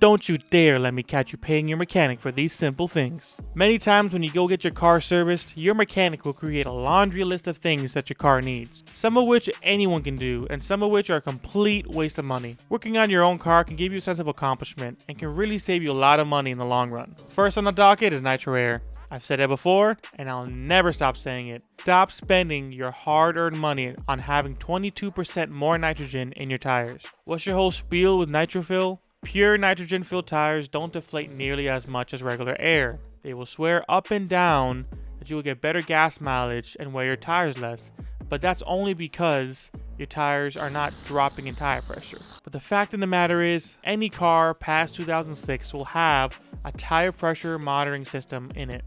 Don't you dare let me catch you paying your mechanic for these simple things. Many times when you go get your car serviced, your mechanic will create a laundry list of things that your car needs, some of which anyone can do, and some of which are a complete waste of money. Working on your own car can give you a sense of accomplishment and can really save you a lot of money in the long run. First on the docket is Nitro Air. I've said it before, and I'll never stop saying it. Stop spending your hard-earned money on having 22% more nitrogen in your tires. What's your whole spiel with NitroFill? Pure nitrogen-filled tires don't deflate nearly as much as regular air. They will swear up and down that you will get better gas mileage and wear your tires less, but that's only because your tires are not dropping in tire pressure. But the fact of the matter is, any car past 2006 will have a tire pressure monitoring system in it.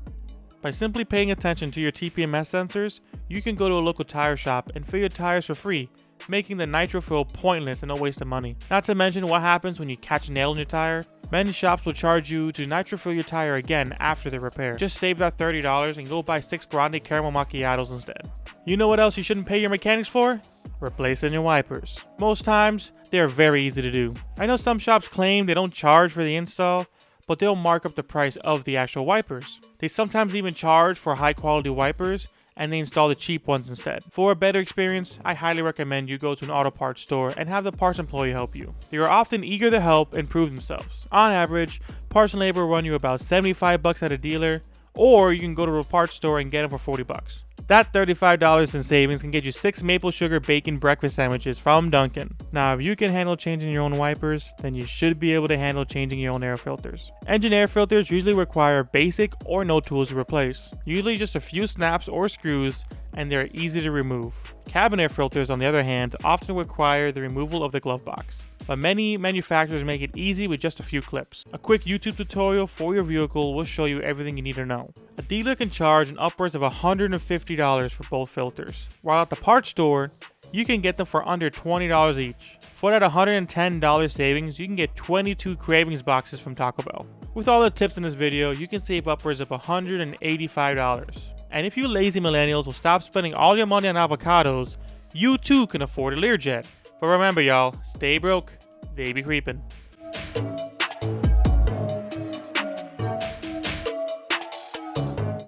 By simply paying attention to your TPMS sensors, you can go to a local tire shop and fill your tires for free, making the NitroFill pointless and a waste of money. Not to mention what happens when you catch a nail in your tire. Many shops will charge you to NitroFill your tire again after the repair. Just save that $30 and go buy 6 Grande Caramel Macchiatos instead. You know what else you shouldn't pay your mechanics for? Replacing your wipers. Most times, they are very easy to do. I know some shops claim they don't charge for the install, but they'll mark up the price of the actual wipers. They sometimes even charge for high quality wipers, and they install the cheap ones instead. For a better experience, I highly recommend you go to an auto parts store and have the parts employee help you. They are often eager to help and prove themselves. On average, parts and labor will run you about $75 at a dealer, or you can go to a parts store and get them for $40. That $35 in savings can get you 6 maple sugar bacon breakfast sandwiches from Dunkin'. Now, if you can handle changing your own wipers, then you should be able to handle changing your own air filters. Engine air filters usually require basic or no tools to replace, usually just a few snaps or screws, and they're easy to remove. Cabin air filters, on the other hand, often require the removal of the glove box, but many manufacturers make it easy with just a few clips. A quick YouTube tutorial for your vehicle will show you everything you need to know. A dealer can charge an upwards of $150 for both filters, while at the parts store, you can get them for under $20 each. For that $110 savings, you can get 22 Cravings boxes from Taco Bell. With all the tips in this video, you can save upwards of $185. And if you lazy millennials will stop spending all your money on avocados, you too can afford a Learjet. But remember y'all, stay broke, they be creepin'.